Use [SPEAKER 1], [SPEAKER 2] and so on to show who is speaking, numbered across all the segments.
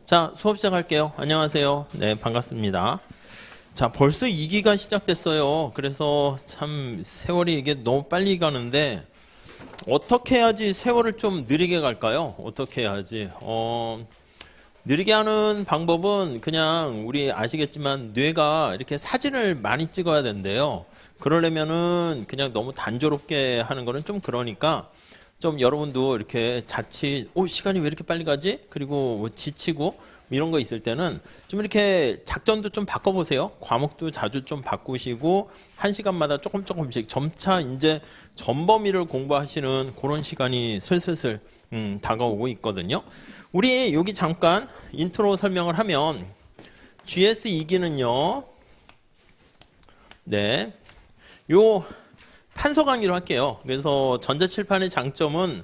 [SPEAKER 1] 자, 수업 시작할게요. 안녕하세요. 네, 반갑습니다. 자, 벌써 2기가 시작됐어요. 그래서 참 세월이 이게 너무 빨리 가는데 어떻게 해야지 세월을 좀 느리게 갈까요? 어떻게 해야지? 느리게 하는 방법은 그냥 우리 아시겠지만 뇌가 이렇게 사진을 많이 찍어야 된대요. 그러려면은 그냥 너무 단조롭게 하는 거는 좀 그러니까 좀 여러분도 이렇게 자칫 시간이 왜 이렇게 빨리 가지? 그리고 뭐 지치고 이런 거 있을 때는 좀 이렇게 작전도 좀 바꿔보세요. 과목도 자주 좀 바꾸시고 한 시간마다 조금씩 점차 이제 전범위를 공부하시는 그런 시간이 슬슬 다가오고 있거든요. 우리 여기 잠깐 인트로 설명을 하면 GS 2기는요. 네. 요 판서 강의로 할게요. 그래서 전자칠판의 장점은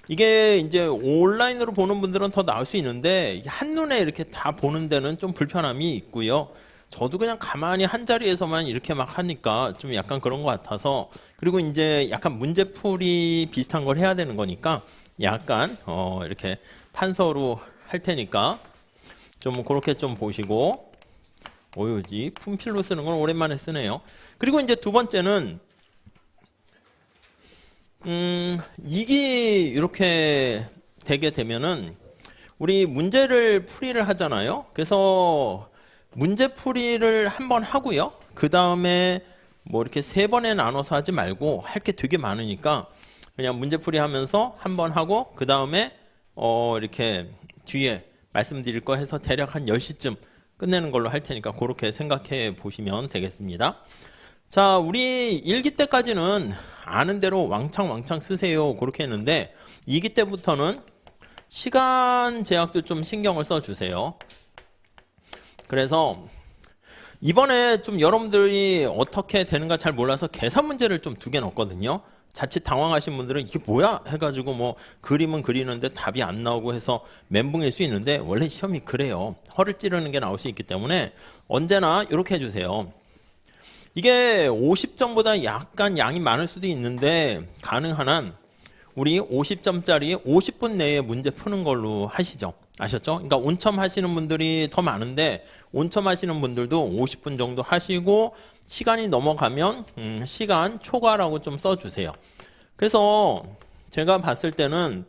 [SPEAKER 1] 이게 이제 온라인으로 보는 분들은 더 나을 수 있는데 한눈에 이렇게 다 보는 데는 좀 불편함이 있고요. 저도 그냥 가만히 한 자리에서만 이렇게 막 하니까 좀 약간 그런 것 같아서, 그리고 이제 약간 문제풀이 비슷한 걸 해야 되는 거니까 약간 이렇게 판서로 할 테니까 좀 그렇게 좀 보시고, 오요지 품필로 쓰는 건 오랜만에 쓰네요. 그리고 이제 두 번째는 이게 이렇게 되게 되면은 우리 문제를 풀이를 하잖아요. 그래서 문제풀이를 한번 하고요. 그 다음에 뭐 이렇게 세 번에 나눠서 하지 말고 할 게 되게 많으니까 그냥 문제풀이 하면서 한번 하고 그 다음에 이렇게 뒤에 말씀드릴 거 해서 대략 한 10시쯤 끝내는 걸로 할 테니까 그렇게 생각해 보시면 되겠습니다. 자, 우리 1기 때까지는 아는 대로 왕창 쓰세요. 그렇게 했는데 2기 때부터는 시간 제약도 좀 신경을 써주세요. 그래서 이번에 좀 여러분들이 어떻게 되는가 잘 몰라서 계산 문제를 좀 2개 넣었거든요. 자칫 당황하신 분들은 이게 뭐야? 해가지고 뭐 그림은 그리는데 답이 안 나오고 해서 멘붕일 수 있는데 원래 시험이 그래요. 허를 찌르는 게 나올 수 있기 때문에 언제나 이렇게 해주세요. 이게 50점보다 약간 양이 많을 수도 있는데 가능한 한 우리 50점짜리 50분 내에 문제 푸는 걸로 하시죠. 아셨죠? 그러니까 온첨 하시는 분들이 더 많은데 온첨 하시는 분들도 50분 정도 하시고 시간이 넘어가면 시간 초과라고 좀 써주세요. 그래서 제가 봤을 때는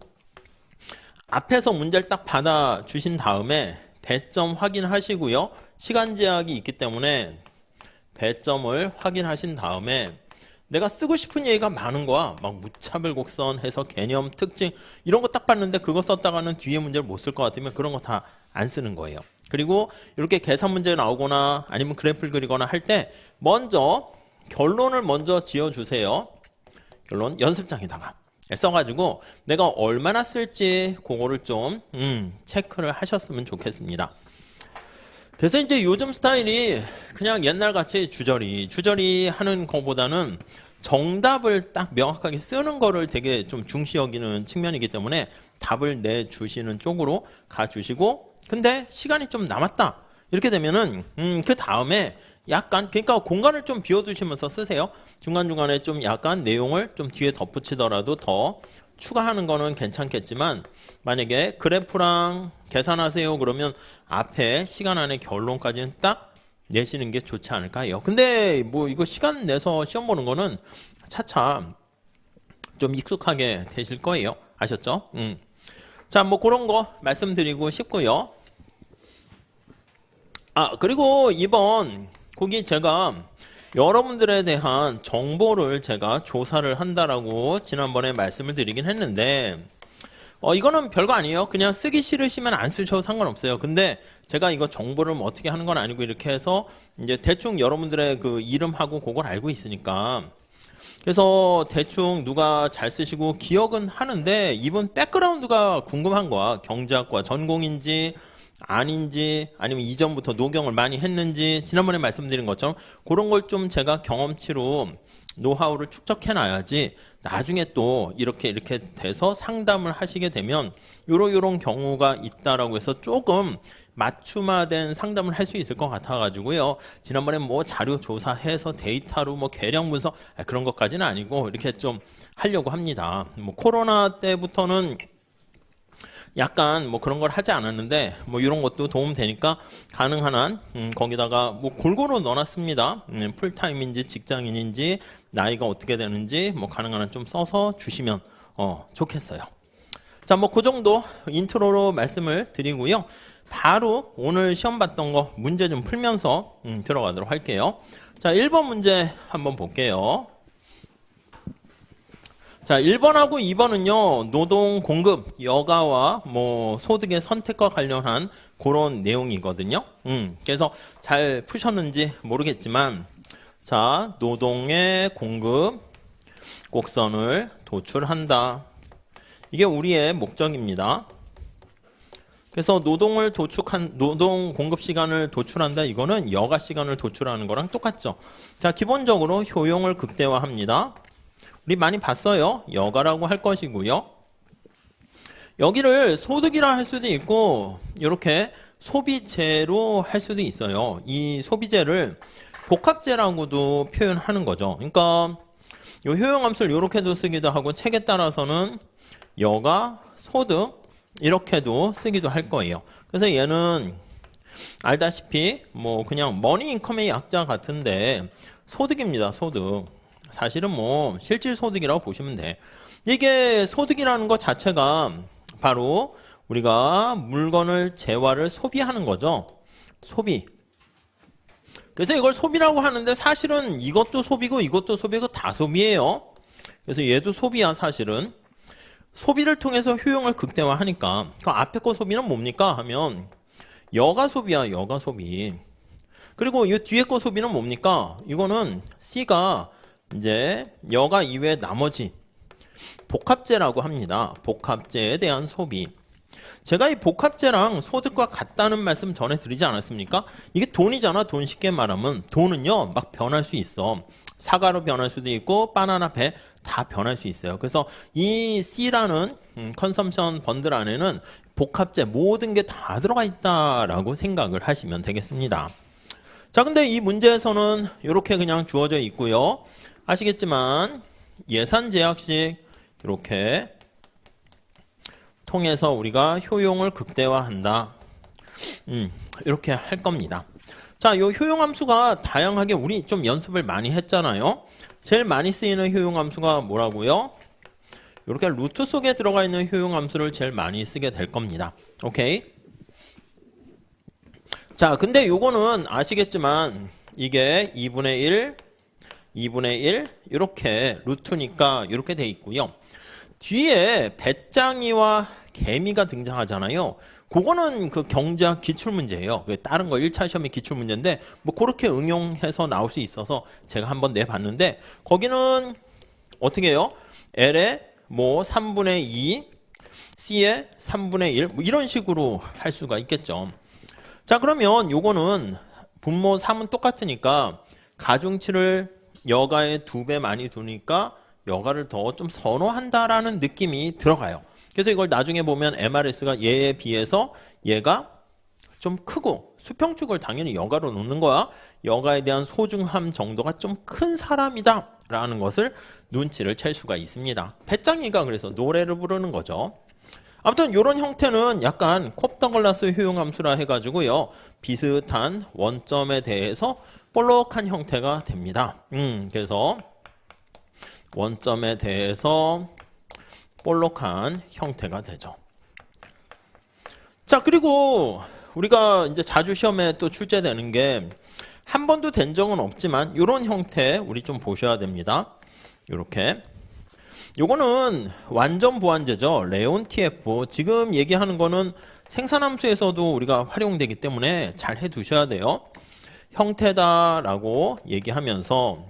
[SPEAKER 1] 앞에서 문제를 딱 받아 주신 다음에 배점 확인하시고요. 시간 제약이 있기 때문에 배점을 확인하신 다음에 내가 쓰고 싶은 얘기가 많은 거야. 막 무차별 곡선 해서 개념, 특징 이런 거 딱 봤는데 그거 썼다가는 뒤에 문제를 못 쓸 것 같으면 그런 거 다 안 쓰는 거예요. 그리고 이렇게 계산 문제 나오거나 아니면 그래프를 그리거나 할 때 먼저 결론을 먼저 지어주세요. 결론 연습장에다가 써가지고 내가 얼마나 쓸지 그거를 좀 체크를 하셨으면 좋겠습니다. 그래서 이제 요즘 스타일이 그냥 옛날같이 주저리 하는 것보다는 정답을 딱 명확하게 쓰는 거를 되게 좀 중시 여기는 측면이기 때문에 답을 내주시는 쪽으로 가주시고, 근데 시간이 좀 남았다 이렇게 되면은 그 다음에 약간 그러니까 공간을 좀 비워두시면서 쓰세요. 중간중간에 좀 약간 내용을 좀 뒤에 덧붙이더라도 더 추가하는 거는 괜찮겠지만 만약에 그래프랑 계산하세요 그러면 앞에 시간 안에 결론까지는 딱 내시는 게 좋지 않을까 해요. 근데 뭐 이거 시간 내서 시험 보는 거는 차차 좀 익숙하게 되실 거예요. 아셨죠? 자, 뭐 그런 거 말씀드리고 싶고요. 그리고 이번 거기 제가 여러분들에 대한 정보를 제가 조사를 한다라고 지난번에 말씀을 드리긴 했는데 이거는 별거 아니에요. 그냥 쓰기 싫으시면 안 쓰셔도 상관없어요. 근데 제가 이거 정보를 뭐 어떻게 하는 건 아니고 이렇게 해서 이제 대충 여러분들의 그 이름하고 그걸 알고 있으니까 그래서 대충 누가 잘 쓰시고 기억은 하는데 이번 백그라운드가 궁금한 거야. 경제학과 전공인지 아닌지 아니면 이전부터 노경을 많이 했는지 지난번에 말씀드린 것처럼 그런 걸 좀 제가 경험치로 노하우를 축적해 놔야지 나중에 또 이렇게 돼서 상담을 하시게 되면 요런 경우가 있다라고 해서 조금 맞춤화된 상담을 할 수 있을 것 같아 가지고요. 지난번에 뭐 자료 조사해서 데이터로 뭐 계량 분석 그런 것까지는 아니고 이렇게 좀 하려고 합니다. 뭐 코로나 때부터는 약간 뭐 그런 걸 하지 않았는데 뭐 이런 것도 도움 되니까 가능한 한 거기다가 뭐 골고루 넣어놨습니다. 풀타임인지 직장인인지 나이가 어떻게 되는지 뭐 가능한 한 좀 써서 주시면 좋겠어요. 자, 뭐 그 정도 인트로로 말씀을 드리고요. 바로 오늘 시험 봤던 거 문제 좀 풀면서 들어가도록 할게요. 자, 1번 문제 한번 볼게요. 자, 1번하고 2번은요, 노동 공급, 여가와 뭐 소득의 선택과 관련한 그런 내용이거든요. 그래서 잘 푸셨는지 모르겠지만, 자, 노동의 공급, 곡선을 도출한다. 이게 우리의 목적입니다. 그래서 노동 공급 시간을 도출한다. 이거는 여가 시간을 도출하는 거랑 똑같죠. 자, 기본적으로 효용을 극대화합니다. 우리 많이 봤어요. 여가라고 할 것이고요. 여기를 소득이라 할 수도 있고 이렇게 소비재로 할 수도 있어요. 이 소비재를 복합재라고도 표현하는 거죠. 그러니까 이 효용함수를 이렇게도 쓰기도 하고 책에 따라서는 여가, 소득 이렇게도 쓰기도 할 거예요. 그래서 얘는 알다시피 뭐 그냥 머니 인컴의 약자 같은데 소득입니다. 소득. 사실은 뭐 실질 소득이라고 보시면 돼. 이게 소득이라는 것 자체가 바로 우리가 물건을 재화를 소비하는 거죠. 소비. 그래서 이걸 소비라고 하는데 사실은 이것도 소비고 이것도 소비고 다 소비예요. 그래서 얘도 소비야 사실은. 소비를 통해서 효용을 극대화하니까 그 앞에 거 소비는 뭡니까 하면 여가 소비야. 여가 소비. 그리고 이 뒤에 거 소비는 뭡니까? 이거는 C가 이제 여가 이외 나머지 복합재라고 합니다. 복합재에 대한 소비. 제가 이 복합재랑 소득과 같다는 말씀 전에 드리지 않았습니까? 이게 돈이잖아. 돈 쉽게 말하면. 돈은요 막 변할 수 있어. 사과로 변할 수도 있고 바나나 배 다 변할 수 있어요. 그래서 이 C라는 컨섬션 번들 안에는 복합재 모든 게 다 들어가 있다라고 생각을 하시면 되겠습니다. 자, 근데 이 문제에서는 이렇게 그냥 주어져 있고요. 아시겠지만 예산 제약식 이렇게 통해서 우리가 효용을 극대화한다. 이렇게 할 겁니다. 자, 이 효용함수가 다양하게 우리 좀 연습을 많이 했잖아요. 제일 많이 쓰이는 효용함수가 뭐라고요? 이렇게 루트 속에 들어가 있는 효용함수를 제일 많이 쓰게 될 겁니다. 오케이? 자, 근데 요거는 아시겠지만 이게 2분의 1, 2분의 1 이렇게 루트니까 이렇게 돼 있고요. 뒤에 배짱이와 개미가 등장하잖아요. 그거는 그 경제학 기출문제예요. 다른 거 1차 시험의 기출문제인데 뭐 그렇게 응용해서 나올 수 있어서 제가 한번 내봤는데 거기는 어떻게 해요? L에 뭐 3분의 2, C에 3분의 1 뭐 이런 식으로 할 수가 있겠죠. 자, 그러면 요거는 분모 3은 똑같으니까 가중치를 여가에 2배 많이 두니까 여가를 더 좀 선호한다라는 느낌이 들어가요. 그래서 이걸 나중에 보면 MRS가 얘에 비해서 얘가 좀 크고 수평축을 당연히 여가로 놓는 거야. 여가에 대한 소중함 정도가 좀 큰 사람이다 라는 것을 눈치를 챌 수가 있습니다. 배짱이가 그래서 노래를 부르는 거죠. 아무튼 이런 형태는 약간 콥더글라스 효용함수라 해가지고요. 비슷한 원점에 대해서 볼록한 형태가 됩니다. 그래서 원점에 대해서 볼록한 형태가 되죠. 자, 그리고 우리가 이제 자주 시험에 또 출제되는 게 한 번도 된 적은 없지만 이런 형태 우리 좀 보셔야 됩니다. 이렇게. 요거는 완전 보완제죠. 레온TF. 지금 얘기하는 거는 생산함수에서도 우리가 활용되기 때문에 잘 해두셔야 돼요. 형태다라고 얘기하면서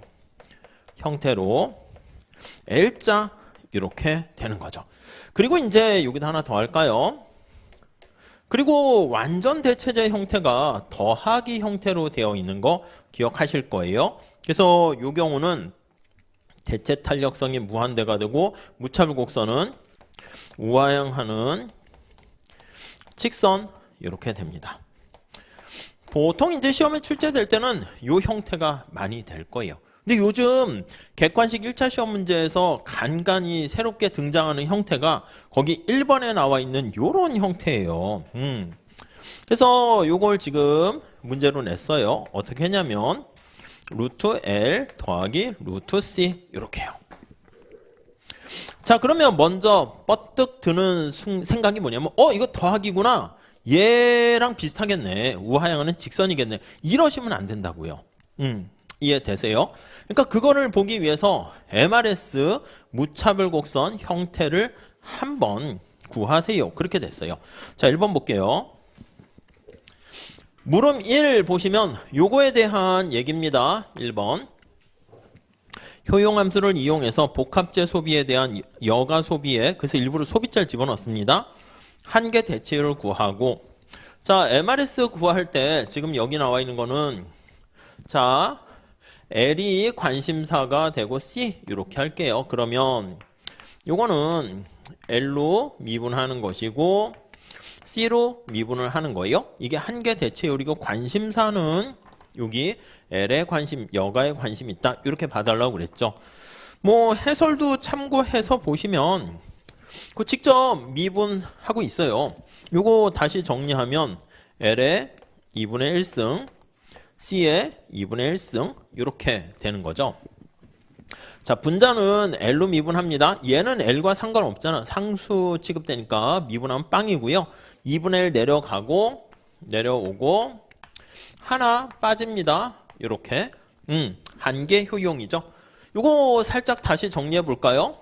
[SPEAKER 1] 형태로 L자 이렇게 되는 거죠. 그리고 이제 여기다 하나 더 할까요? 그리고 완전 대체제 형태가 더하기 형태로 되어 있는 거 기억하실 거예요. 그래서 이 경우는 대체 탄력성이 무한대가 되고 무차별 곡선은 우하향하는 직선 이렇게 됩니다. 보통 이제 시험에 출제될 때는 이 형태가 많이 될 거예요. 근데 요즘 객관식 1차 시험 문제에서 간간히 새롭게 등장하는 형태가 거기 1번에 나와 있는 요런 형태예요. 그래서 요걸 지금 문제로 냈어요. 어떻게 했냐면 루트 L 더하기 루트 C 이렇게요. 자, 그러면 먼저 뻗뜩 드는 생각이 뭐냐면 이거 더하기구나. 얘랑 비슷하겠네. 우하향하는 직선이겠네. 이러시면 안 된다고요. 이해되세요? 그러니까 그거를 보기 위해서 MRS 무차별 곡선 형태를 한번 구하세요. 그렇게 됐어요. 자, 1번 볼게요. 물음 1 보시면 요거에 대한 얘기입니다. 1번. 효용함수를 이용해서 복합재 소비에 대한 여가 소비에, 그래서 일부러 소비자를 집어넣습니다. 한계 대체율을 구하고, 자, MRS 구할 때 지금 여기 나와 있는 거는, 자, L이 관심사가 되고 C 이렇게 할게요. 그러면 요거는 L로 미분하는 것이고 C로 미분을 하는 거예요. 이게 한계 대체율이고 관심사는 여기 L의 관심, 여가의 관심이 있다. 이렇게 봐달라고 그랬죠. 뭐 해설도 참고해서 보시면 그 직접 미분하고 있어요. 요거 다시 정리하면 L의 2분의 1승, C의 2분의 1승 이렇게 되는 거죠. 자, 분자는 L로 미분합니다. 얘는 L과 상관없잖아. 상수 취급되니까 미분하면 빵이고요. 2분의 1 내려가고 내려오고 하나 빠집니다. 이렇게 한계 효용이죠. 요거 살짝 다시 정리해 볼까요?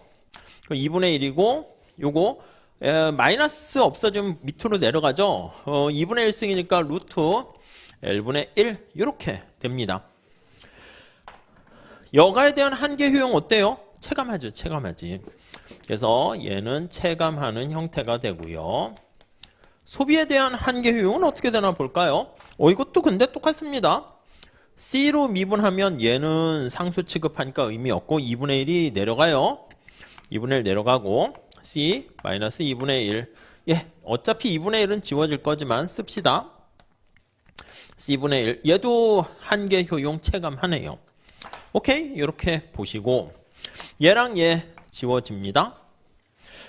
[SPEAKER 1] 2분의 1이고 요거 마이너스 없어지면 밑으로 내려가죠. 2분의 1승이니까 루트 L분의 1 이렇게 됩니다. 여가에 대한 한계 효용 어때요? 체감하죠. 체감하지. 그래서 얘는 체감하는 형태가 되고요. 소비에 대한 한계 효용은 어떻게 되나 볼까요? 이것도 근데 똑같습니다. C로 미분하면 얘는 상수 취급하니까 의미 없고 2분의 1이 내려가요. 2분의 1 내려가고 C 마이너스 2분의 1. 예, 어차피 2분의 1은 지워질 거지만 씁시다. C분의 1. 얘도 한계 효용 체감하네요. 오케이, 이렇게 보시고 얘랑 얘 지워집니다.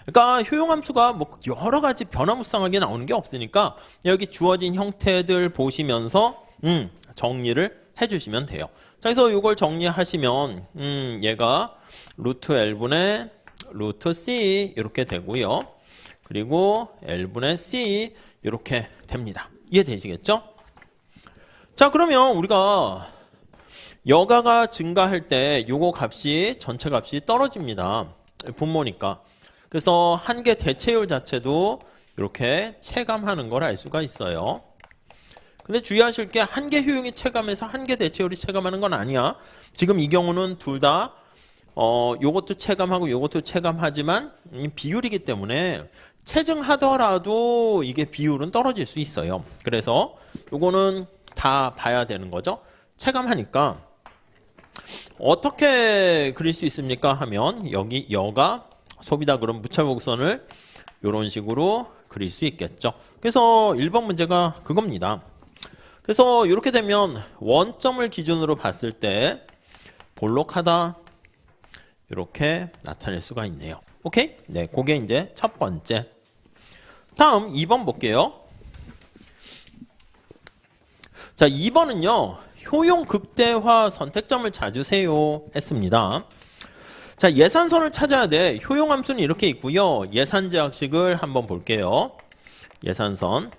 [SPEAKER 1] 그러니까 효용함수가 뭐 여러 가지 변화무쌍하게 나오는 게 없으니까 여기 주어진 형태들 보시면서 정리를 해주시면 돼요. 자, 그래서 이걸 정리하시면 얘가 루트 L분의 루트 C 이렇게 되고요. 그리고 L분의 C 이렇게 됩니다. 이해되시겠죠? 자, 그러면 우리가 여가가 증가할 때 요거 값이 전체 값이 떨어집니다. 분모니까. 그래서 한계 대체율 자체도 이렇게 체감하는 걸 알 수가 있어요. 근데 주의하실 게 한계 효용이 체감해서 한계 대체율이 체감하는 건 아니야. 지금 이 경우는 둘 다 요것도 체감하고 요것도 체감하지만 비율이기 때문에 체증하더라도 이게 비율은 떨어질 수 있어요. 그래서 요거는 다 봐야 되는 거죠. 체감하니까 어떻게 그릴 수 있습니까? 하면 여기 여가 소비다 그럼 무차별곡선을 이런 식으로 그릴 수 있겠죠. 그래서 1번 문제가 그겁니다. 그래서 이렇게 되면 원점을 기준으로 봤을 때 볼록하다 이렇게 나타낼 수가 있네요. 오케이? 네, 그게 이제 첫 번째. 다음 2번 볼게요. 자, 2번은요. 효용 극대화 선택점을 찾으세요 했습니다. 자, 예산선을 찾아야 돼. 효용함수는 이렇게 있고요. 예산제약식을 한번 볼게요. 예산선.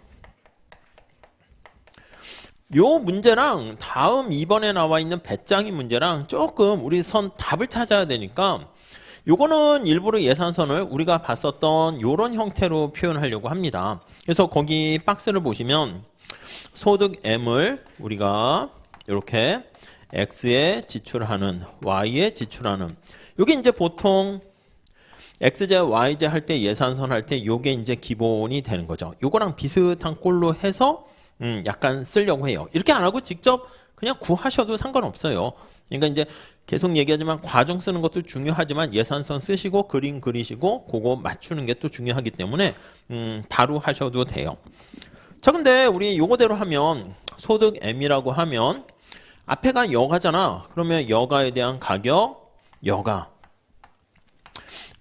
[SPEAKER 1] 요 문제랑 다음 2번에 나와 있는 배짱이 문제랑 조금 우리 선 답을 찾아야 되니까 요거는 일부러 예산선을 우리가 봤었던 요런 형태로 표현하려고 합니다. 그래서 거기 박스를 보시면 소득 M을 우리가 이렇게 X에 지출하는 Y에 지출하는 요게 이제 보통 XJ, YJ 할 때 예산선 할 때 요게 이제 기본이 되는 거죠. 요거랑 비슷한 꼴로 해서 약간 쓰려고 해요. 이렇게 안 하고 직접 그냥 구하셔도 상관없어요. 그러니까 이제 계속 얘기하지만 과정 쓰는 것도 중요하지만 예산선 쓰시고 그림 그리시고 그거 맞추는 게 또 중요하기 때문에 바로 하셔도 돼요. 자, 근데 우리 요거대로 하면 소득 M이라고 하면 앞에가 여가잖아. 그러면 여가에 대한 가격, 여가.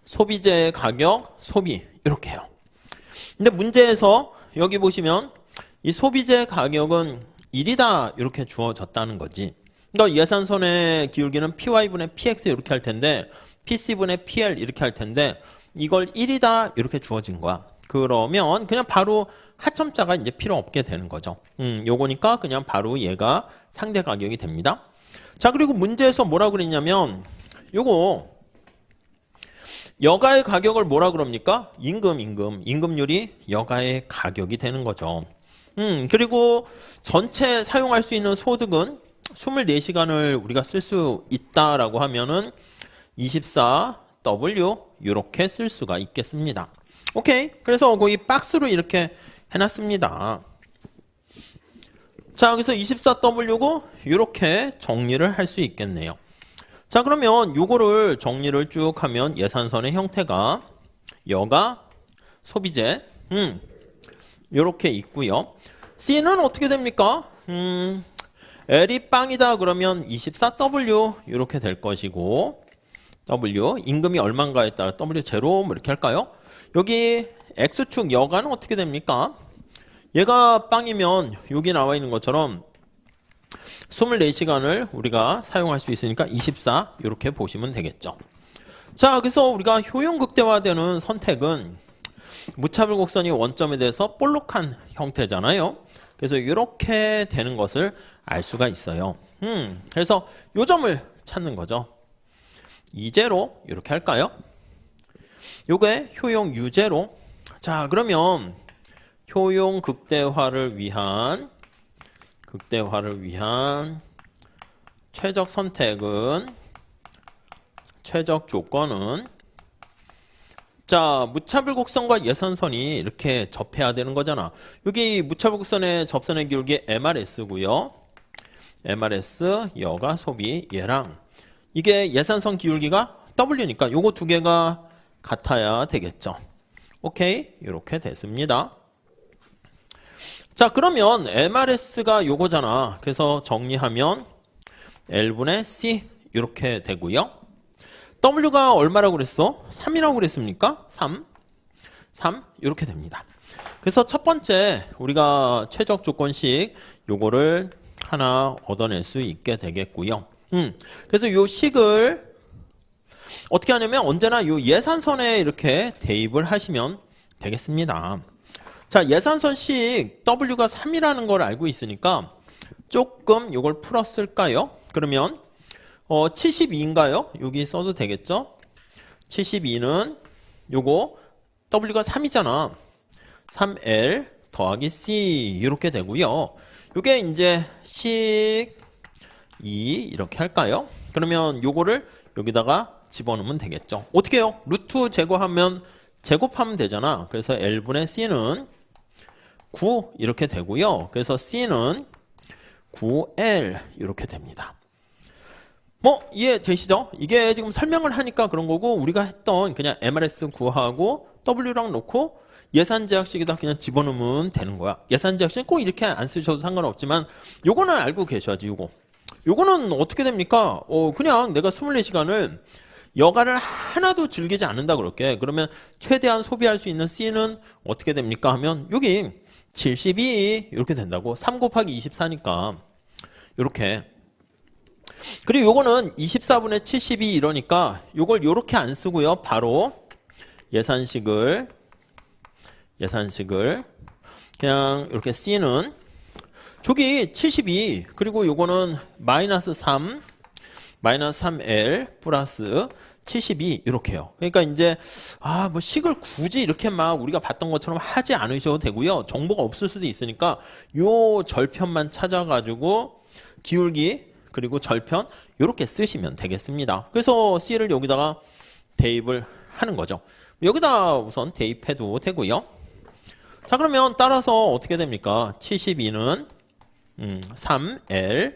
[SPEAKER 1] 소비재의 가격, 소비. 이렇게 해요. 근데 문제에서 여기 보시면 이 소비재 가격은 1이다 이렇게 주어졌다는 거지. 그러니까 예산선의 기울기는 PY분의 PX 이렇게 할 텐데 PC분의 PL 이렇게 할 텐데 이걸 1이다 이렇게 주어진 거야. 그러면 그냥 바로 하점자가 이제 필요 없게 되는 거죠. 요거니까 그냥 바로 얘가 상대 가격이 됩니다. 자, 그리고 문제에서 뭐라 그랬냐면 요거 여가의 가격을 뭐라 그럽니까? 임금률이 여가의 가격이 되는 거죠. 그리고 전체 사용할 수 있는 소득은 24시간을 우리가 쓸 수 있다라고 하면은 24W 이렇게 쓸 수가 있겠습니다. 오케이. 그래서 거기 박스로 이렇게 해놨습니다. 자, 그래서 24W고 이렇게 정리를 할 수 있겠네요. 자, 그러면 요거를 정리를 쭉 하면 예산선의 형태가 여가, 소비재, 요렇게 있고요. C는 어떻게 됩니까? L이 빵이다 그러면 24W 이렇게 될 것이고 W, 임금이 얼마인가에 따라 W 제로 뭐 이렇게 할까요? 여기 X축 여가는 어떻게 됩니까? 얘가 빵이면 여기 나와 있는 것처럼 24시간을 우리가 사용할 수 있으니까 24 이렇게 보시면 되겠죠. 자, 그래서 우리가 효용 극대화되는 선택은 무차별 곡선이 원점에 대해서 볼록한 형태잖아요. 그래서 이렇게 되는 것을 알 수가 있어요. 그래서 요 점을 찾는 거죠. 이제로 이렇게 할까요? 요게 효용 유제로. 자, 그러면 효용 극대화를 위한 최적 선택은 최적 조건은 자, 무차별 곡선과 예산선이 이렇게 접해야 되는 거잖아. 여기 무차별 곡선의 접선의 기울기 MRS고요. MRS 여가 소비 얘랑 이게 예산선 기울기가 W니까 요거 두 개가 같아야 되겠죠. 오케이, 이렇게 됐습니다. 자, 그러면 MRS가 요거잖아. 그래서 정리하면 L분의 C 이렇게 되고요. W가 얼마라고 그랬어? 3이라고 그랬습니까? 3 이렇게 됩니다. 그래서 첫 번째 우리가 최적 조건식 요거를 하나 얻어낼 수 있게 되겠고요. 그래서 요 식을 어떻게 하냐면 언제나 요 예산선에 이렇게 대입을 하시면 되겠습니다. 자, 예산선식 W가 3이라는 걸 알고 있으니까 조금 요걸 풀었을까요? 그러면 72인가요? 여기 써도 되겠죠? 72는 요거 W가 3이잖아. 3L 더하기 C 이렇게 되고요. 요게 이제 식 2 이렇게 할까요? 그러면 요거를 여기다가 집어넣으면 되겠죠. 어떻게 해요? 루트 제곱하면 되잖아. 그래서 L분의 C는 9 이렇게 되고요. 그래서 C는 9L 이렇게 됩니다. 뭐 이해되시죠? 이게 지금 설명을 하니까 그런 거고 우리가 했던 그냥 MRS 구하고 W랑 놓고 예산제약식에다 그냥 집어넣으면 되는 거야. 예산제약식 꼭 이렇게 안 쓰셔도 상관없지만 요거는 알고 계셔야지. 요거는 어떻게 됩니까? 그냥 내가 24시간을 여가를 하나도 즐기지 않는다 그럴게. 그러면 최대한 소비할 수 있는 C는 어떻게 됩니까? 하면 여기 72 이렇게 된다고. 3 곱하기 24니까 이렇게. 그리고 요거는 24분의 72 이러니까 요걸 요렇게 안 쓰고요. 바로 예산식을 그냥 이렇게 C는 저기 72 그리고 요거는 마이너스 3L 플러스 72 이렇게요. 그러니까 이제 뭐 식을 굳이 이렇게 막 우리가 봤던 것처럼 하지 않으셔도 되고요. 정보가 없을 수도 있으니까 요 절편만 찾아가지고 기울기 그리고 절편 이렇게 쓰시면 되겠습니다. 그래서 C를 여기다가 대입을 하는 거죠. 여기다 우선 대입해도 되고요. 자, 그러면 따라서 어떻게 됩니까? 72는 3L,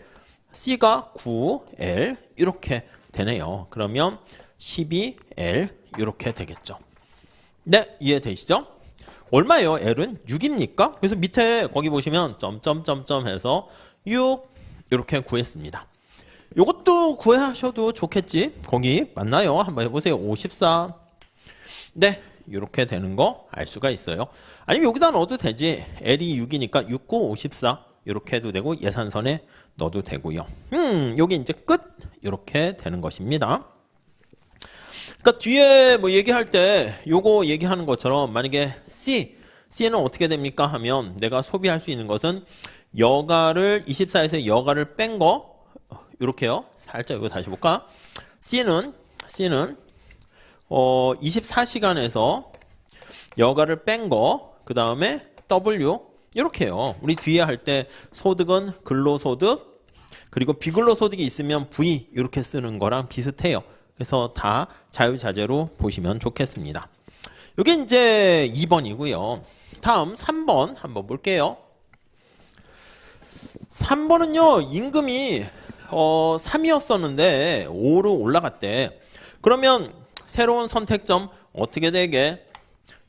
[SPEAKER 1] C가 9L 이렇게 되네요. 그러면 12L 이렇게 되겠죠. 네, 이해되시죠? 얼마예요? L은 6입니까? 그래서 밑에 거기 보시면 점점점점 해서 6 이렇게 구했습니다. 요것도 구하셔도 좋겠지. 거기 맞나요? 한번 해보세요. 54. 네, 이렇게 되는 거 알 수가 있어요. 아니면 여기다 넣어도 되지. L이 6이니까 6, 9, 54 이렇게 해도 되고 예산선에 넣어도 되고요. 여기 이제 끝 이렇게 되는 것입니다. 그러니까 뒤에 뭐 얘기할 때 요거 얘기하는 것처럼 만약에 C는 어떻게 됩니까 하면 내가 소비할 수 있는 것은 여가를 24에서 여가를 뺀 거 이렇게요. 살짝 이거 다시 볼까? C는 24시간에서 여가를 뺀 거, 그 다음에 W 이렇게요. 우리 뒤에 할 때 소득은 근로소득 그리고 비근로소득이 있으면 V 이렇게 쓰는 거랑 비슷해요. 그래서 다 자유자재로 보시면 좋겠습니다. 이게 이제 2번이고요. 다음 3번 한번 볼게요. 3번은요. 임금이 3이었었는데 5로 올라갔대. 그러면 새로운 선택점 어떻게 되게?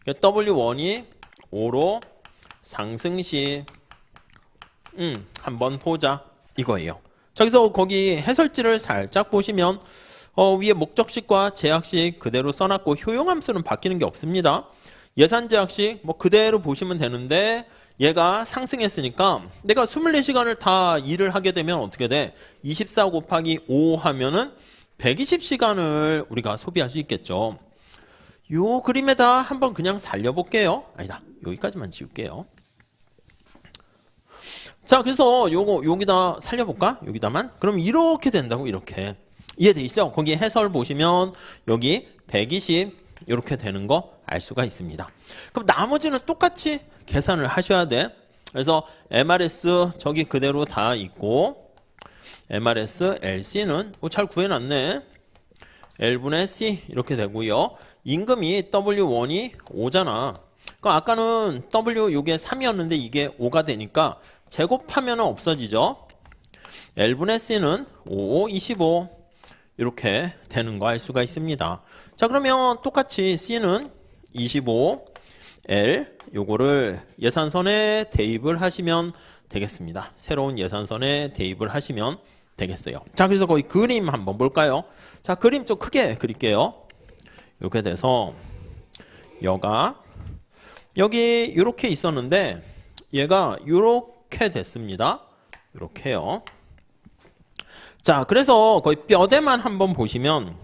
[SPEAKER 1] W1이 5로 상승 시 한번 보자 이거예요. 자, 그래서 거기 해설지를 살짝 보시면 위에 목적식과 제약식 그대로 써놨고 효용함수는 바뀌는 게 없습니다. 예산 제약식 뭐 그대로 보시면 되는데 얘가 상승했으니까 내가 24시간을 다 일을 하게 되면 어떻게 돼? 24 곱하기 5 하면은 120시간을 우리가 소비할 수 있겠죠. 요 그림에다 한번 그냥 살려볼게요. 아니다. 여기까지만 지울게요. 자, 그래서 요거 여기다 살려볼까? 여기다만. 그럼 이렇게 된다고 이렇게. 이해되시죠? 거기 해설 보시면 여기 120 이렇게 되는 거 알 수가 있습니다. 그럼 나머지는 똑같이 계산을 하셔야 돼. 그래서 MRS 저기 그대로 다 있고 MRS LC는 잘 구해놨네. L분의 C 이렇게 되고요. 임금이 W1이 5잖아. 그럼 아까는 W 요게 3이었는데 이게 5가 되니까 제곱하면 없어지죠. L분의 C는 5, 25 이렇게 되는 거 알 수가 있습니다. 자, 그러면 똑같이 C는 25, L 요거를 예산선에 대입을 하시면 되겠습니다. 새로운 예산선에 대입을 하시면 되겠어요. 자, 그래서 거기 그림 한번 볼까요? 자, 그림 좀 크게 그릴게요. 이렇게 돼서 여가 여기 이렇게 있었는데 얘가 이렇게 됐습니다. 이렇게요. 자, 그래서 거의 뼈대만 한번 보시면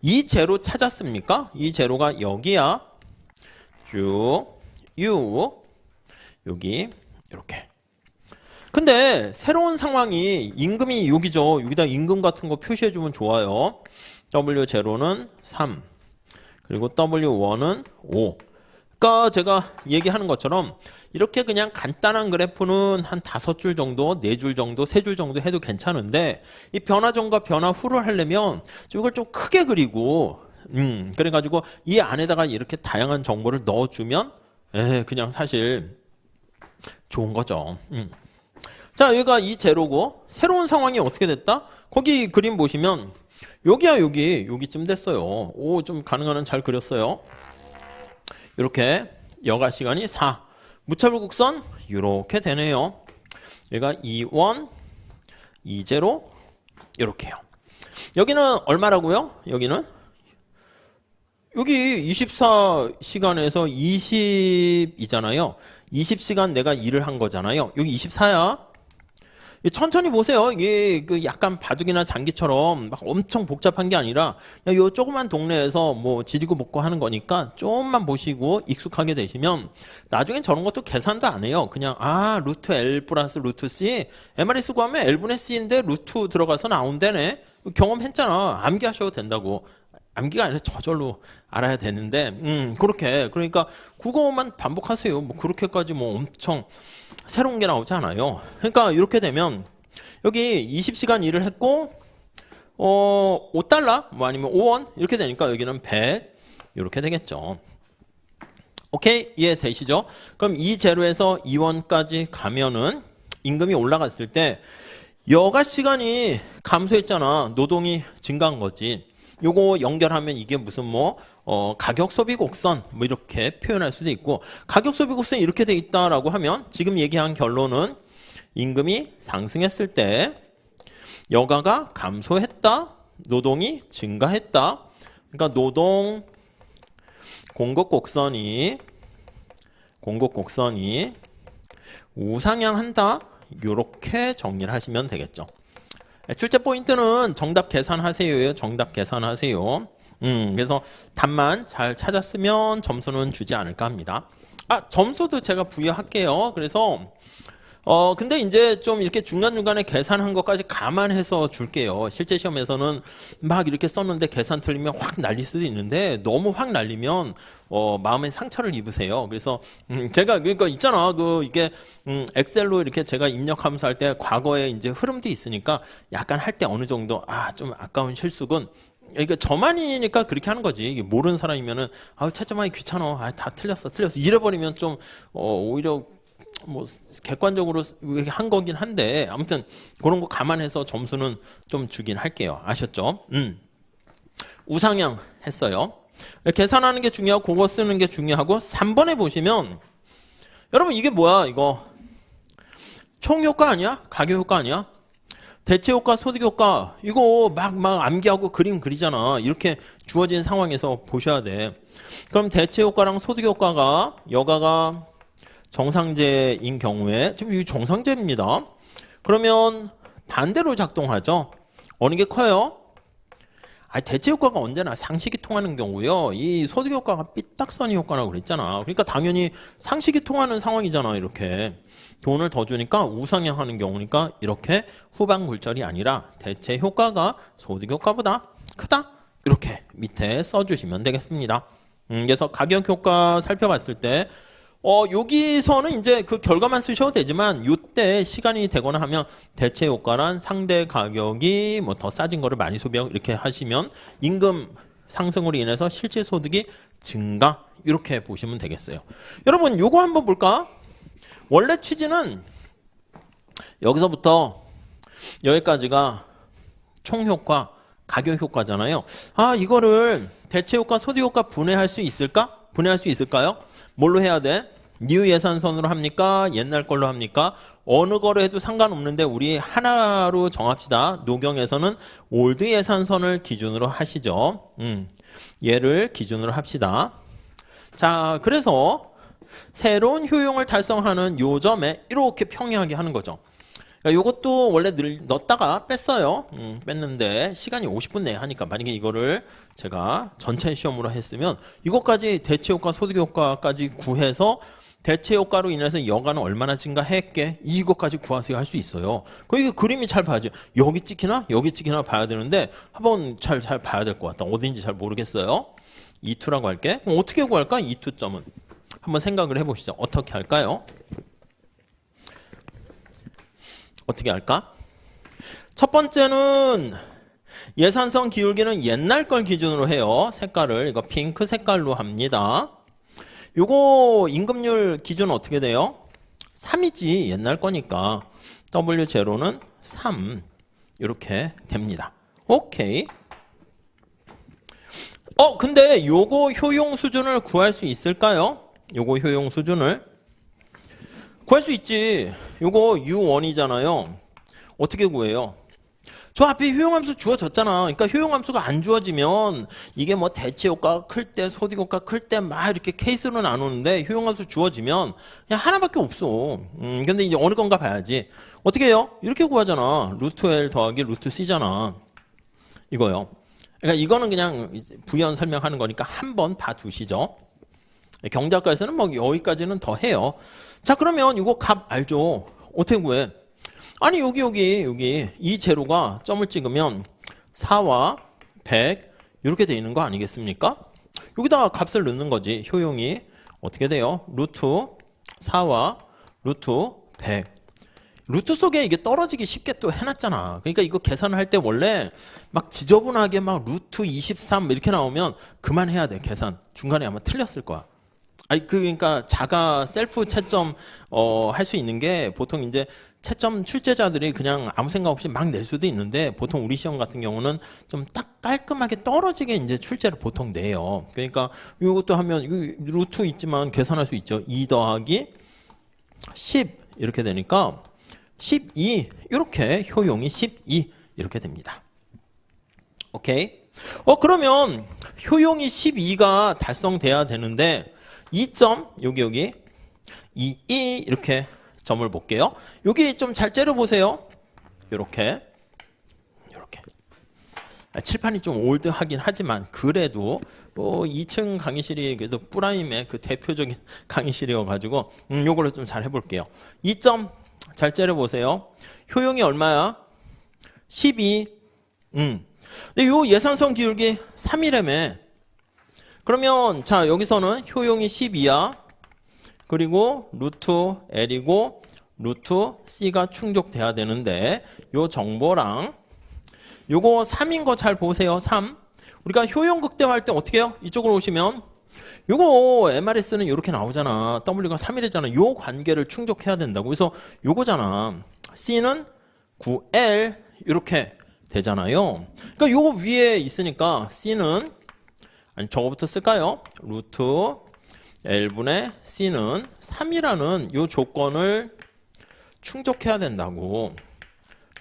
[SPEAKER 1] 이 제로 찾았습니까? 이 제로가 여기야. 쭉 U 여기 이렇게. 근데 새로운 상황이 임금이 여기죠. 여기다 임금 같은 거 표시해주면 좋아요. W0는 3 그리고 W1은 5. 그러니까 제가 얘기하는 것처럼 이렇게 그냥 간단한 그래프는 한 5줄 정도, 4줄 정도, 3줄 정도 해도 괜찮은데 이 변화 전과 변화 후를 하려면 이걸 좀 크게 그리고 그래가지고 이 안에다가 이렇게 다양한 정보를 넣어주면 그냥 사실 좋은 거죠. 자, 여기가 이 제로고 새로운 상황이 어떻게 됐다? 거기 그림 보시면 여기야 여기쯤 됐어요. 오, 좀 가능한 한 잘 그렸어요. 이렇게 여가 시간이 4. 무차별 곡선 이렇게 되네요. 얘가 2원, 2제로 이렇게요. 여기는 얼마라고요? 여기는 여기 24시간에서 20이잖아요. 20시간 내가 일을 한 거잖아요. 여기 24야. 천천히 보세요. 이게 그 약간 바둑이나 장기처럼 막 엄청 복잡한 게 아니라 요 조그만 동네에서 뭐 지지고 볶고 하는 거니까 좀만 보시고 익숙하게 되시면 나중엔 저런 것도 계산도 안 해요. 그냥 루트 L 플러스 루트 C MRS 구하면 L분의 C인데 루트 들어가서 나온다네. 경험했잖아. 암기하셔도 된다고. 암기가 아니라 저절로 알아야 되는데 그렇게 그러니까 국어만 반복하세요. 뭐 그렇게까지 뭐 엄청 새로운 게 나오지 않아요. 그러니까 이렇게 되면 여기 20시간 일을 했고 5달러 뭐 아니면 5원 이렇게 되니까 여기는 100 이렇게 되겠죠. 오케이, 이해되시죠? 그럼 이 제로에서 2원까지 가면은 임금이 올라갔을 때 여가 시간이 감소했잖아. 노동이 증가한 거지. 요거 연결하면 이게 무슨 가격 소비 곡선 뭐 이렇게 표현할 수도 있고 가격 소비 곡선이 이렇게 돼 있다라고 하면 지금 얘기한 결론은 임금이 상승했을 때 여가가 감소했다, 노동이 증가했다. 그러니까 노동 공급 곡선이 우상향한다. 이렇게 정리를 하시면 되겠죠. 출제 포인트는 정답 계산하세요예요. 정답 계산하세요. 그래서 답만 잘 찾았으면 점수는 주지 않을까 합니다. 점수도 제가 부여할게요. 그래서 근데 이제 좀 이렇게 중간중간에 계산한 것까지 감안해서 줄게요. 실제 시험에서는 막 이렇게 썼는데 계산 틀리면 확 날릴 수도 있는데 너무 확 날리면 마음에 상처를 입으세요. 그래서 제가 그러니까 있잖아. 이게 엑셀로 이렇게 제가 입력하면서 할 때 과거에 이제 흐름도 있으니까 약간 할 때 어느 정도 좀 아까운 실수군. 그러니까 저만이니까 그렇게 하는 거지. 이게 모르는 사람이면은 채점하기 귀찮아. 다 틀렸어. 이래버리면 좀 오히려 뭐 객관적으로 한 거긴 한데 아무튼 그런 거 감안해서 점수는 좀 주긴 할게요. 아셨죠? 우상향 했어요. 계산하는 게 중요하고 그거 쓰는 게 중요하고 3번에 보시면 여러분 이게 뭐야 이거 총효과 아니야? 가격효과 아니야? 대체효과, 소득효과 이거 막 암기하고 그림 그리잖아. 이렇게 주어진 상황에서 보셔야 돼. 그럼 대체효과랑 소득효과가 여가가 정상제인 경우에 지금 이 정상제입니다. 그러면 반대로 작동하죠. 어느 게 커요? 대체 효과가 언제나 상식이 통하는 경우요. 이 소득 효과가 삐딱선이 효과라고 그랬잖아. 그러니까 당연히 상식이 통하는 상황이잖아. 이렇게 돈을 더 주니까 우상향하는 경우니까 이렇게 후방 굴절이 아니라 대체 효과가 소득 효과보다 크다. 이렇게 밑에 써주시면 되겠습니다. 그래서 가격 효과 살펴봤을 때 여기서는 이제 그 결과만 쓰셔도 되지만 이때 시간이 되거나 하면 대체 효과란 상대 가격이 뭐 더 싸진 거를 많이 소비하고 이렇게 하시면 임금 상승으로 인해서 실질 소득이 증가 이렇게 보시면 되겠어요. 여러분 요거 한번 볼까? 원래 취지는 여기서부터 여기까지가 총효과, 가격 효과잖아요. 이거를 대체 효과, 소득 효과 분해할 수 있을까? 분해할 수 있을까요? 뭘로 해야 돼? 뉴 예산선으로 합니까? 옛날 걸로 합니까? 어느 거로 해도 상관없는데 우리 하나로 정합시다. 노경에서는 올드 예산선을 기준으로 하시죠. 얘를 기준으로 합시다. 자, 그래서 새로운 효용을 달성하는 요 점에 이렇게 평행하게 하는 거죠. 요것도 원래 넣었다가 뺐어요. 뺐는데 시간이 50분 내에 하니까 만약에 이거를 제가 전체 시험으로 했으면 이것까지 대체효과, 소득효과까지 구해서 대체효과로 인해서 여가는 얼마나 증가했게 이것까지 구하세요 할 수 있어요. 이게 그림이 잘 봐야죠. 여기 찍히나? 여기 찍히나 봐야 되는데 한번 잘 봐야 될 것 같다. 어딘지 잘 모르겠어요. E2라고 할게. 그럼 어떻게 구할까? E2점은. 한번 생각을 해보시죠. 어떻게 할까요? 어떻게 할까? 첫 번째는 예산선 기울기는 옛날 걸 기준으로 해요. 색깔을 이거 핑크 색깔로 합니다. 요거 임금률 기준은 어떻게 돼요? 3이지 옛날 거니까 W0는 3 이렇게 됩니다. 오케이. 근데 요거 효용 수준을 구할 수 있을까요? 요거 효용 수준을 구할 수 있지. 요거 U1이잖아요. 어떻게 구해요? 저 앞에 효용함수 주어졌잖아. 그러니까 효용함수가 안 주어지면 이게 뭐 대체 효과가 클 때, 소득 효과 클 때 막 이렇게 케이스로 나누는데 효용함수 주어지면 그냥 하나밖에 없어. 근데 이제 어느 건가 봐야지. 어떻게 해요? 이렇게 구하잖아. 루트 L 더하기 루트 C잖아. 이거요. 그러니까 이거는 그냥 부연 설명하는 거니까 한번 봐두시죠. 경제학과에서는 뭐 여기까지는 더 해요. 자, 그러면 이거 값 알죠? 어떻게 구해? 아니 여기 이 제로가 점을 찍으면 4와 100 이렇게 돼 있는 거 아니겠습니까? 여기다가 값을 넣는 거지. 효용이 어떻게 돼요? 루트 4와 루트 100 루트 속에 이게 떨어지기 쉽게 또 해놨잖아. 그러니까 이거 계산을 할 때 원래 막 지저분하게 막 루트 23 이렇게 나오면 그만해야 돼. 계산 중간에 아마 틀렸을 거야. 그러니까 자가 셀프 채점 할 수 있는 게 보통 이제 채점 출제자들이 그냥 아무 생각 없이 막 낼 수도 있는데 보통 우리 시험 같은 경우는 좀 딱 깔끔하게 떨어지게 이제 출제를 보통 내요. 그러니까 이것도 하면 이거 루트 있지만 계산할 수 있죠. 2 더하기 10 이렇게 되니까 12 이렇게 효용이 12 이렇게 됩니다. 오케이. 그러면 효용이 12가 달성돼야 되는데 2점 여기 2 이렇게 점을 볼게요. 여기 좀 잘 째려 보세요. 이렇게 칠판이 좀 올드하긴 하지만 그래도 2층 강의실이 그래도 뿌라임의 그 대표적인 강의실이어가지고 요걸로 좀 잘 해볼게요. 2점 잘 째려보세요. 효용이 얼마야? 12. 근데 요 예상성 기울기 3이라며. 그러면 자 여기서는 효용이 12야. 그리고 루트 L이고 루트 C가 충족돼야 되는데 요 정보랑 요거 3인 거 잘 보세요. 3. 우리가 효용 극대화할 때 어떻게 해요? 이쪽으로 오시면 요거 MRS는 이렇게 나오잖아. W가 3이랬잖아. 요 관계를 충족해야 된다고. 그래서 요거잖아. C는 9L 이렇게 되잖아요. 그러니까 요거 위에 있으니까 C는 아니 저거부터 쓸까요? 루트 L분의 C는 3이라는 요 조건을 충족해야 된다고.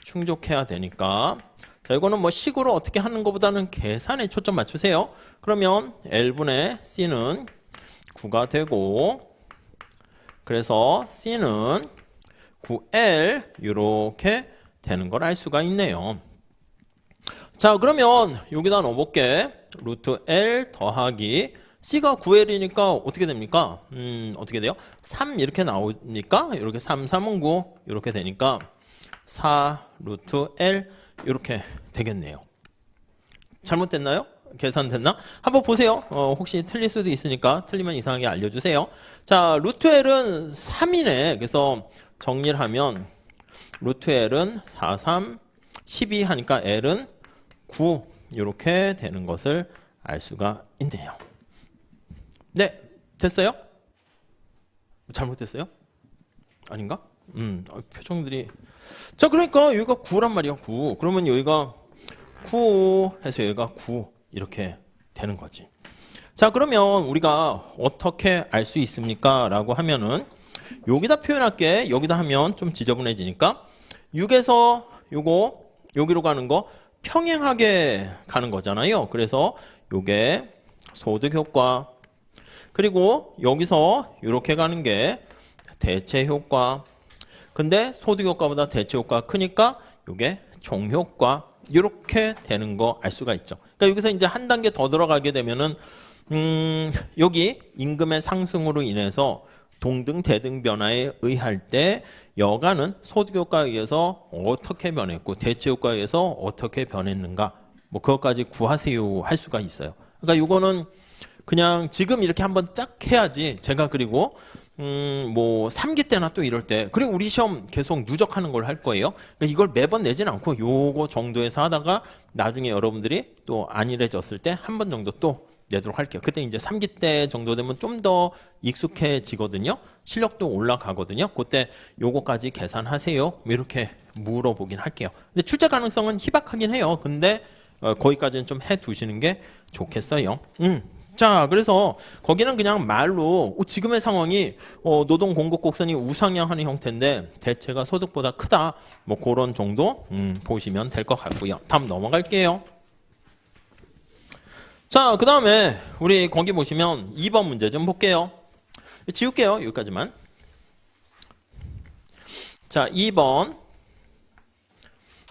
[SPEAKER 1] 충족해야 되니까 자, 이거는 뭐 식으로 어떻게 하는 것보다는 계산에 초점 맞추세요. 그러면 L분의 C는 9가 되고 그래서 C는 9L 이렇게 되는 걸 알 수가 있네요. 자 그러면 여기다 넣어볼게. 루트 L 더하기 C가 9L이니까 어떻게 됩니까? 어떻게 돼요? 3 이렇게 나오니까 이렇게 3, 3은 9 이렇게 되니까 4 루트 L 이렇게 되겠네요. 잘못됐나요? 계산됐나? 한번 보세요. 혹시 틀릴 수도 있으니까 틀리면 이상하게 알려주세요. 자, 루트 L은 3이네. 그래서 정리를 하면 루트 L은 4, 3, 12 하니까 L은 9 이렇게 되는 것을 알 수가 있네요. 네, 됐어요? 잘못됐어요? 아닌가? 표정들이 자 그러니까 여기가 9란 말이야. 9. 그러면 여기가 9 해서 여기가 9 이렇게 되는 거지. 자 그러면 우리가 어떻게 알 수 있습니까? 라고 하면은 여기다 표현할게. 여기다 하면 좀 지저분해지니까 6에서 요거 여기로 가는 거 평행하게 가는 거잖아요. 그래서 요게 소득 효과 그리고 여기서 이렇게 가는 게 대체 효과. 근데 소득 효과보다 대체 효과가 크니까 이게 총효과 이렇게 되는 거 알 수가 있죠. 그러니까 여기서 이제 한 단계 더 들어가게 되면은 여기 임금의 상승으로 인해서 동등 대등 변화에 의할 때 여가는 소득 효과에 의해서 어떻게 변했고 대체 효과에 의해서 어떻게 변했는가 뭐 그것까지 구하세요 할 수가 있어요. 그러니까 이거는 그냥 지금 이렇게 한번 쫙 해야지 제가 그리고 뭐 3기 때나 또 이럴 때 그리고 우리 시험 계속 누적하는 걸 할 거예요. 그러니까 이걸 매번 내진 않고 요거 정도에서 하다가 나중에 여러분들이 또 안일해졌을 때 한 번 정도 또 내도록 할게요. 그때 이제 3기 때 정도 되면 좀 더 익숙해지거든요. 실력도 올라가거든요. 그때 요거까지 계산하세요. 뭐 이렇게 물어보긴 할게요. 근데 출제 가능성은 희박하긴 해요. 근데 거기까지는 좀 해두시는 게 좋겠어요. 자 그래서 거기는 그냥 말로 지금의 상황이 노동 공급 곡선이 우상향하는 형태인데 대체가 소득보다 크다 뭐 그런 정도 보시면 될 것 같고요. 다음 넘어갈게요. 자 그 다음에 우리 거기 보시면 2번 문제 좀 볼게요. 지울게요. 여기까지만. 자 2번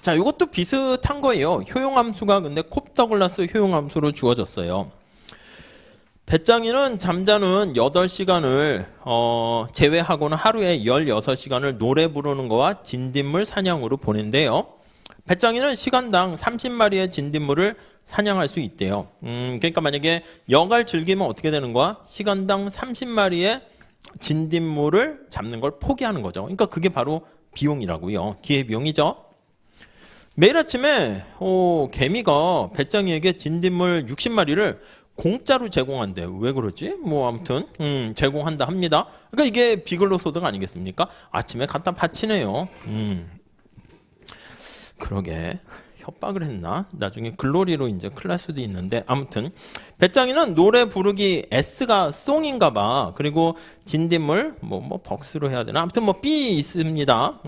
[SPEAKER 1] 자 이것도 비슷한 거예요. 효용함수가 근데 콥더글라스 효용함수로 주어졌어요. 배짱이는 잠자는 8시간을 제외하고는 하루에 16시간을 노래 부르는 거와 진딧물 사냥으로 보낸대요. 배짱이는 시간당 30마리의 진딧물을 사냥할 수 있대요. 그러니까 만약에 여갈 즐기면 어떻게 되는 거야? 시간당 30마리의 진딧물을 잡는 걸 포기하는 거죠. 그러니까 그게 바로 비용이라고요. 기회비용이죠. 매일 아침에 개미가 배짱이에게 진딧물 60마리를 공짜로 제공한대. 왜 그러지? 뭐 아무튼 제공한다 합니다. 그러니까 이게 비근로소득 아니겠습니까? 아침에 갖다 바치네요. 그러게 협박을 했나? 나중에 글로리로 이제 클날 수도 있는데 아무튼 배짱이는 노래 부르기 S가 송인가 봐. 그리고 진딧물 뭐 벅스로 해야 되나? 아무튼 뭐 B 있습니다.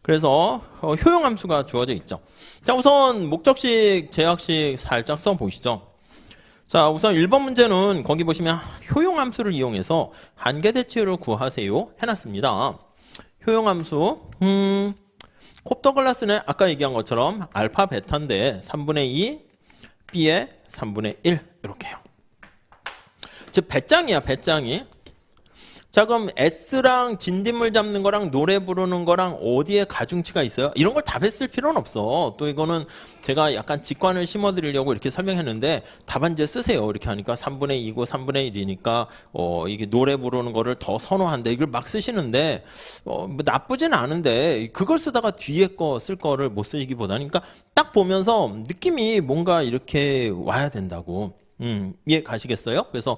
[SPEAKER 1] 그래서 효용함수가 주어져 있죠. 자, 우선 목적식, 제약식 살짝 써보시죠. 자, 우선 1번 문제는 거기 보시면 효용함수를 이용해서 한계대치율을 구하세요 해놨습니다. 효용함수, 콥터글라스는 아까 얘기한 것처럼 알파, 베타인데 3분의 2, B에 3분의 1 이렇게요. 즉 배짱이야, 배짱이. 자, 그럼 S랑 진딧물 잡는 거랑 노래 부르는 거랑 어디에 가중치가 있어요? 이런 걸 답에 쓸 필요는 없어. 또 이거는 제가 약간 직관을 심어드리려고 이렇게 설명했는데 답안지에 쓰세요. 이렇게 하니까 3분의 2고 3분의 1이니까 이게 노래 부르는 거를 더 선호한다. 이걸 막 쓰시는데 뭐 나쁘진 않은데 그걸 쓰다가 뒤에 거 쓸 거를 못 쓰기보다는 그러니까 딱 보면서 느낌이 뭔가 이렇게 와야 된다고. 이해 가시겠어요? 그래서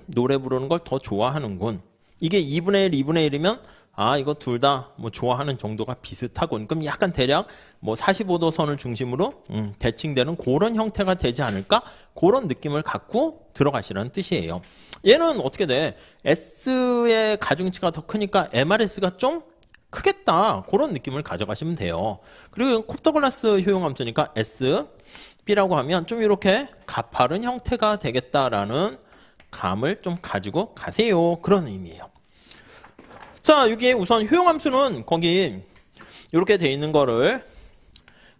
[SPEAKER 1] 노래 부르는 걸 더 좋아하는군. 이게 2분의 1, 2분의 1이면 이거 둘 다 뭐 좋아하는 정도가 비슷하군. 그럼 약간 대략 뭐 45도 선을 중심으로 대칭되는 그런 형태가 되지 않을까? 그런 느낌을 갖고 들어가시라는 뜻이에요. 얘는 어떻게 돼? S의 가중치가 더 크니까 MRS가 좀 크겠다. 그런 느낌을 가져가시면 돼요. 그리고 콥터글라스 효용함수니까 S, B라고 하면 좀 이렇게 가파른 형태가 되겠다라는 감을 좀 가지고 가세요. 그런 의미예요. 자, 여기 우선 효용함수는 거기 이렇게 돼 있는 거를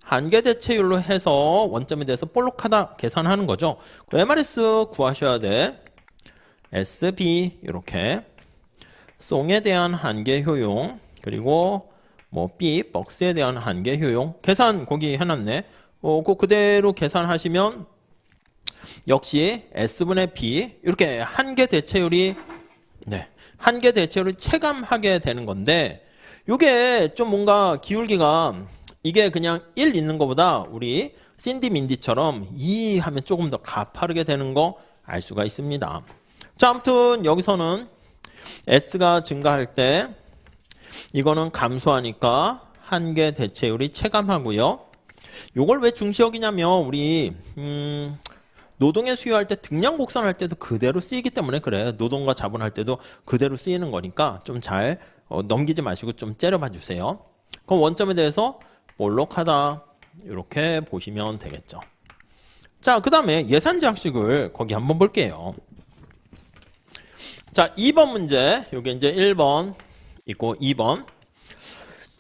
[SPEAKER 1] 한계대체율로 해서 원점에 대해서 볼록하다 계산하는 거죠. MRS 구하셔야 돼. SB 이렇게 송에 대한 한계 효용 그리고 뭐 B 박스에 대한 한계 효용 계산 거기 해놨네. 그대로 계산하시면 역시 S분의 B 이렇게 한계 대체율이 한계 대체율을 체감하게 되는 건데 이게 좀 뭔가 기울기가 이게 그냥 1 있는 것보다 우리 신디 민디처럼 2 하면 조금 더 가파르게 되는 거 알 수가 있습니다. 자, 아무튼 여기서는 S가 증가할 때 이거는 감소하니까 한계 대체율이 체감하고요. 요걸 왜 중시 여기냐면 우리 노동에 수요할 때 등량 곡선할 때도 그대로 쓰이기 때문에 그래. 노동과 자본할 때도 그대로 쓰이는 거니까 좀 잘 넘기지 마시고 좀 째려봐 주세요. 그럼 원점에 대해서 볼록하다 이렇게 보시면 되겠죠. 자, 그 다음에 예산제약식을 거기 한번 볼게요. 자, 2번 문제 요게 이제 1번 있고 2번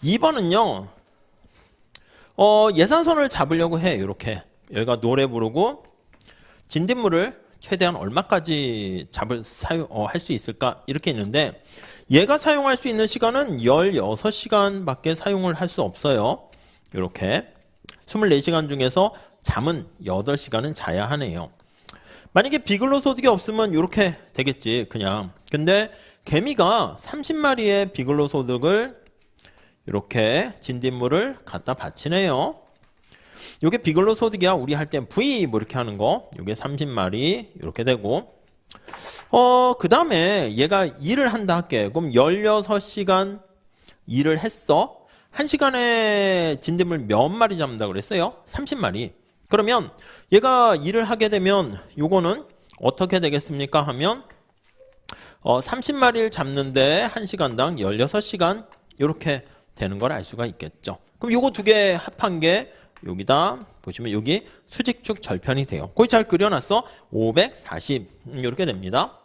[SPEAKER 1] 2번은요 예산선을 잡으려고 해. 이렇게 여기가 노래 부르고 진딧물을 최대한 얼마까지 할 수 있을까 이렇게 있는데 얘가 사용할 수 있는 시간은 16시간밖에 사용을 할 수 없어요. 이렇게 24시간 중에서 잠은 8시간은 자야 하네요. 만약에 비근로소득이 없으면 이렇게 되겠지 그냥. 근데 개미가 30마리의 비근로소득을 이렇게 진딧물을 갖다 바치네요. 요게 비근로소득이야. 우리 할 때 V 뭐 이렇게 하는 거. 요게 30마리 이렇게 되고 그 다음에 얘가 일을 한다 할게. 그럼 16시간 일을 했어. 1시간에 진딧물 몇 마리 잡는다 그랬어요? 30마리. 그러면 얘가 일을 하게 되면 요거는 어떻게 되겠습니까? 하면 30마리를 잡는데 1시간당 16시간 이렇게 되는 걸 알 수가 있겠죠. 그럼 요거 두 개 합한 게 여기다 보시면 여기 수직축 절편이 돼요. 거기 잘 그려놨어. 540 이렇게 됩니다.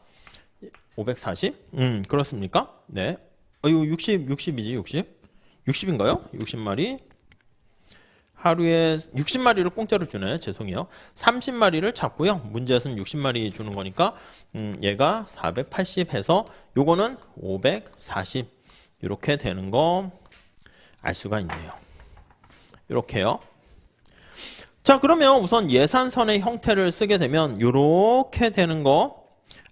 [SPEAKER 1] 540 그렇습니까? 네. 이거 60이지 60인가요? 60마리 하루에 60마리를 공짜로 주네. 죄송해요. 30마리를 잡고요. 문제에서는 60마리 주는 거니까 얘가 480 해서 요거는 540 이렇게 되는 거 알 수가 있네요. 이렇게요. 자, 그러면 우선 예산선의 형태를 쓰게 되면 이렇게 되는 거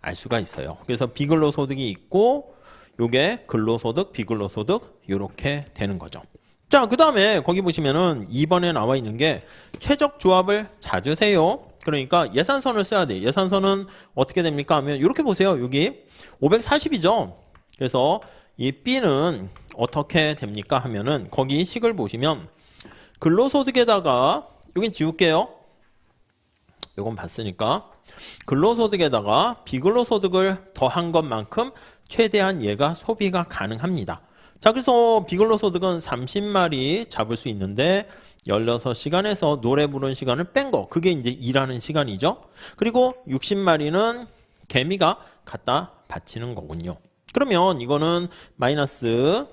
[SPEAKER 1] 알 수가 있어요. 그래서 비근로소득이 있고 요게 근로소득, 비근로소득 이렇게 되는 거죠. 자, 그 다음에 거기 보시면은 2번에 나와 있는 게 최적 조합을 찾으세요. 그러니까 예산선을 써야 돼. 예산선은 어떻게 됩니까? 하면 이렇게 보세요. 여기 540이죠. 그래서 이 B는 어떻게 됩니까? 하면은 거기 식을 보시면 근로소득에다가 여긴 지울게요. 이건 봤으니까 근로소득에다가 비근로소득을 더한 것만큼 최대한 얘가 소비가 가능합니다. 자, 그래서 비근로소득은 30마리 잡을 수 있는데 16시간에서 노래 부르는 시간을 뺀 거, 그게 이제 일하는 시간이죠. 그리고 60마리는 개미가 갖다 바치는 거군요. 그러면 이거는 마이너스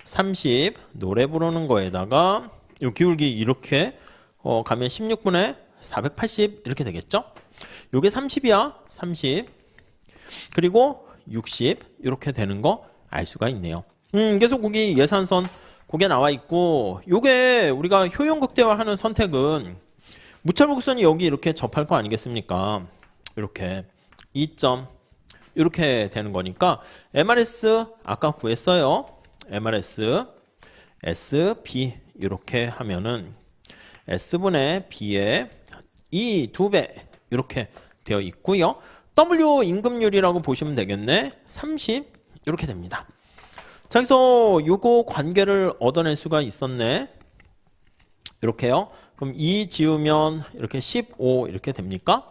[SPEAKER 1] 30 노래 부르는 거에다가 이 기울기 이렇게 가면 16분의 480 이렇게 되겠죠. 요게 30이야. 30 그리고 60 이렇게 되는 거 알 수가 있네요. 그래서 거기 예산선 그게 나와 있고, 요게 우리가 효용 극대화하는 선택은 무차별곡선이 여기 이렇게 접할 거 아니겠습니까? 이렇게 2점 이렇게 되는 거니까 MRS 아까 구했어요. MRS SB 이렇게 하면은 S분의 B의 이 2배 이렇게 되어 있고요. W 임금률이라고 보시면 되겠네. 30 이렇게 됩니다. 자, 그래서 요거 관계를 얻어낼 수가 있었네. 이렇게요. 그럼 2 지우면 이렇게 15 이렇게 됩니까?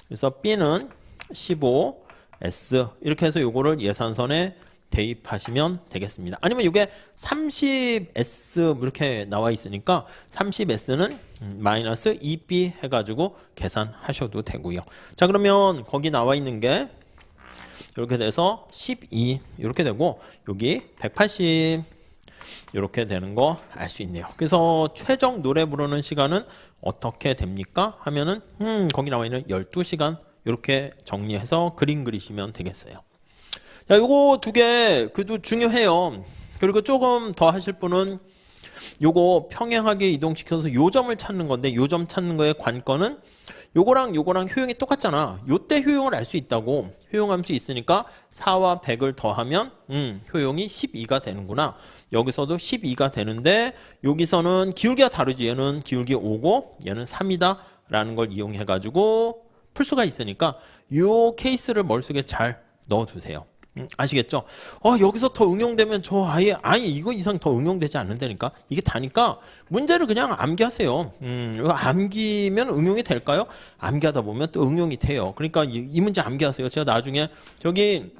[SPEAKER 1] 그래서 B는 15 S 이렇게 해서 요거를 예산선에 대입하시면 되겠습니다. 아니면 이게 30S 이렇게 나와 있으니까 30S는 마이너스 2B 해가지고 계산하셔도 되고요. 자, 그러면 거기 나와 있는 게 이렇게 돼서 12 이렇게 되고 여기 180 이렇게 되는 거 알 수 있네요. 그래서 최종 노래 부르는 시간은 어떻게 됩니까? 하면은 거기 나와 있는 12시간 이렇게 정리해서 그림 그리시면 되겠어요. 자, 요거 두 개 그래도 중요해요. 그리고 조금 더 하실 분은 요거 평행하게 이동시켜서 요점을 찾는 건데, 요점 찾는 거의 관건은 요거랑 요거랑 효용이 똑같잖아. 요때 효용을 알 수 있다고. 효용함수 있으니까 4와 100을 더하면 효용이 12가 되는구나. 여기서도 12가 되는데 여기서는 기울기가 다르지. 얘는 기울기 5고 얘는 3이다 라는 걸 이용해 가지고 풀 수가 있으니까 요 케이스를 머릿속에 잘 넣어두세요. 아시겠죠? 여기서 더 응용되면 저 아예 이거 이상 더 응용되지 않는다니까. 이게 다니까 문제를 그냥 암기하세요. 이거 암기면 응용이 될까요? 암기하다 보면 또 응용이 돼요. 그러니까 이 문제 암기하세요. 제가 나중에 저기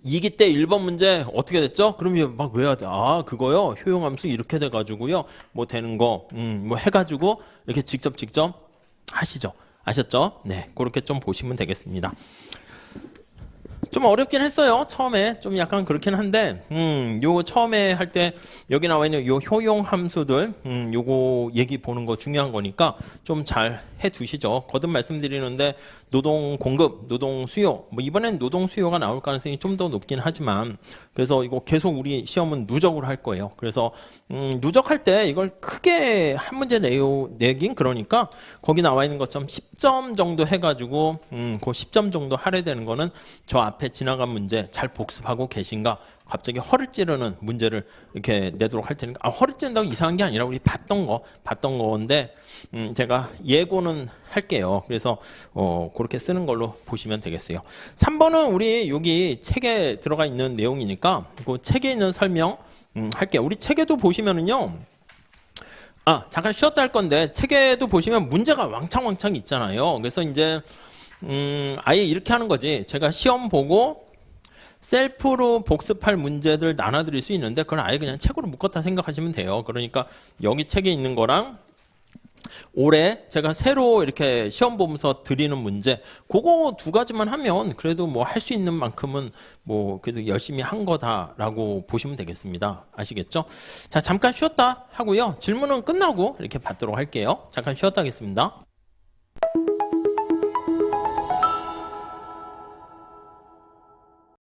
[SPEAKER 1] 2기 때 1번 문제 어떻게 됐죠? 그러면 막 외워야 돼. 그거요. 효용함수 이렇게 돼가지고요. 뭐 되는 거, 뭐 해가지고 이렇게 직접 하시죠. 아셨죠? 네, 그렇게 좀 보시면 되겠습니다. 좀 어렵긴 했어요. 처음에 좀 약간 그렇긴 한데 요 처음에 할 때 여기 나와 있는 요 효용 함수들 요거 얘기 보는 거 중요한 거니까 좀 잘 해 두시죠. 거듭 말씀드리는데 노동 공급, 노동 수요, 뭐 이번엔 노동 수요가 나올 가능성이 좀 더 높긴 하지만, 그래서 이거 계속 우리 시험은 누적으로 할 거예요. 그래서 누적할 때 이걸 크게 한 문제 내긴 그러니까 거기 나와 있는 것처럼 10점 정도 해가지고 그 10점 정도 하려 되는 거는 저 앞에 지나간 문제 잘 복습하고 계신가? 갑자기 허를 찌르는 문제를 이렇게 내도록 할 테니까, 허를 찌른다고 이상한 게 아니라 우리 봤던 건데 제가 예고는 할게요. 그래서 그렇게 쓰는 걸로 보시면 되겠어요. 3번은 우리 여기 책에 들어가 있는 내용이니까 그 책에 있는 설명 할게요. 우리 책에도 보시면은요. 잠깐 쉬었다 할 건데 책에도 보시면 문제가 왕창 있잖아요. 그래서 이제 아예 이렇게 하는 거지. 제가 시험 보고 셀프로 복습할 문제들 나눠드릴 수 있는데 그걸 아예 그냥 책으로 묶었다 생각하시면 돼요. 그러니까 여기 책에 있는 거랑 올해 제가 새로 이렇게 시험 보면서 드리는 문제, 그거 두 가지만 하면 그래도 뭐 할 수 있는 만큼은 뭐 그래도 열심히 한 거다라고 보시면 되겠습니다. 아시겠죠? 자, 잠깐 쉬었다 하고요. 질문은 끝나고 이렇게 받도록 할게요. 잠깐 쉬었다 하겠습니다.